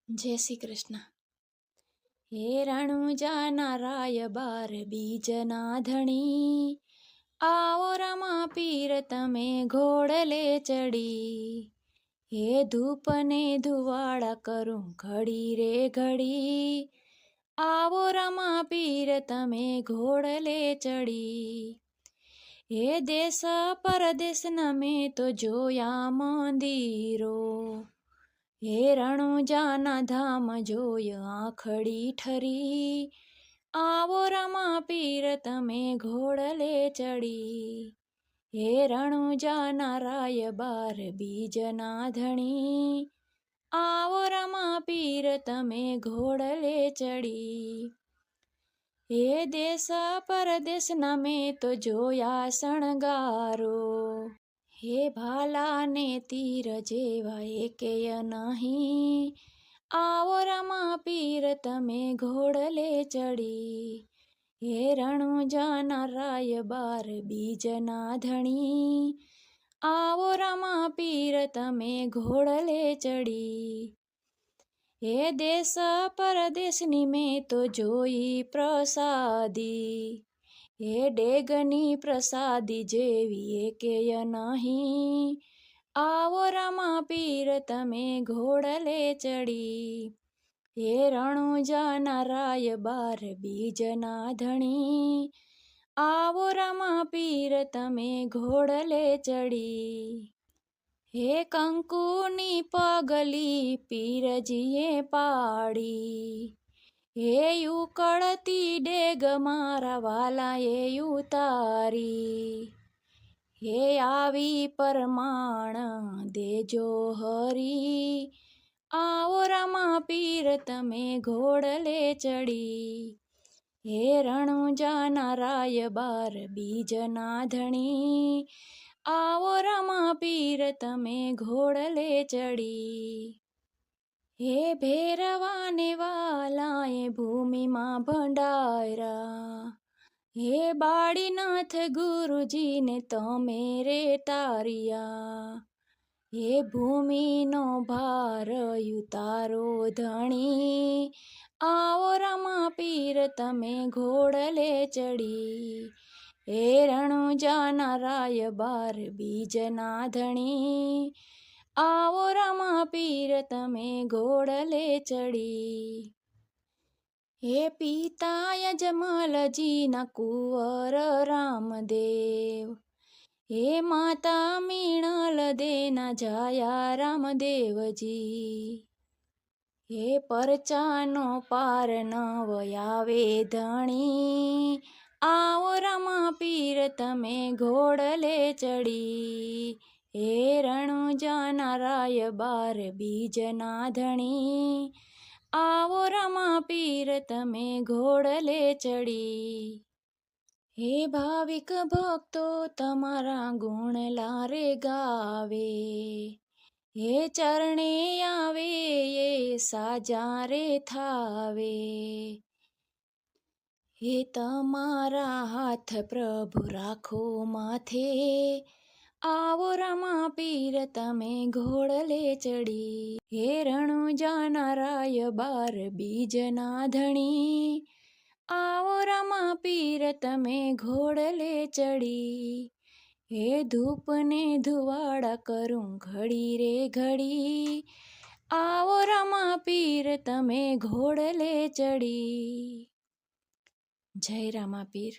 જય શ્રી કૃષ્ણ. હે રણુજાના રાય બાર બીજના ધણી, આવો રમા પીર તમે ઘોડલે ચડી. હે ધૂપને ધુવાડા કરું ઘડી રે ઘડી, આવો રમા પીર તમે ઘોડલે ચડી. હે દેશ પરદેશના મેં તો જોયા મંદિરો, હે રણુજાના ધામ જોય આંખડી ઠરી, આવો રમા પીર તમે ઘોડલે ચડી. હે રણુજાના રાય બાર બીજના ધણી, આવો રમા પીર તમે ઘોડલે ચડી. હે દેશ પરદેશના મેં તો જોયા શણગારો, હે ભાલા ને તીર જેવા એકેય નહીં, આવો રમા પીર તમે ઘોડલે ચડી. હે રણુજાના રાય બાર બીજના ધણી, આવો રમા પીર તમે ઘોડલે ચડી. હે દેશ પરદેશની મેં તો જોઈ પ્રસાદી, હે ડેગની પ્રસાદી જેવી એકેય નહીં, આવો રમા પીર તમે ઘોડલે ચડી. હે રણુજાના રાય બાર બીજના ધણી, આવો રમા પીર તમે ઘોડલે ચડી. હે કંકુની પગલી પીરજીએ પાડી, હે ઉકળતી ડેગ મારા વાલાએ ઉતારી. હે આવી પરમાણ દેજો હરી, આવો રમા પીર તમે ઘોડલે ચડી. હે રણુજાના રાય બાર બીજના ધણી, આવો રમા પીર તમે ઘોડલે ચડી. હે ભેરવાને વાલાએ ભૂમિમાં ભંડારા, હે બાળીનાથ ગુરુજીને તમે રે તાર્યા. હે ભૂમિનો ભાર ઉતારો ધણી, આવો રમા પીર તમે ઘોડલે ચડી. હે રણુજાના રાય બાર બીજના ધણી, આવો રમા પીર તમે ઘોડલે ચડી. હે પિતા યજમલજીના કુંવર રામદેવ, હે માતા મીણલ દેના જાયા રામદેવજી. હે પરચાનો પાર નવ આવે ધણી, આવો રમા પીર તમે ઘોડલે ચડી. હે રણુજાના રાય બાર બીજના ધણી, આવો રમા પીર તમે ઘોડલે ચડી. હે ભાવિક ભક્તો તમારા ગુણ લારે ગાવે, હે ચરણે આવે એ સાજા રે થાવે. હે તમારા હાથ પ્રભુ રાખો માથે, આવો રમા પીર તમે ઘોડલે ચડી. હે રણુજાના રાય બાર બીજના ધણી, આવો રમા પીર તમે ઘોડલે ચડી. હે ધૂપને ધુવાડા કરું ઘડી રે ઘડી, આવો રમા પીર તમે ઘોડલે ચડી. જય રામા પીર.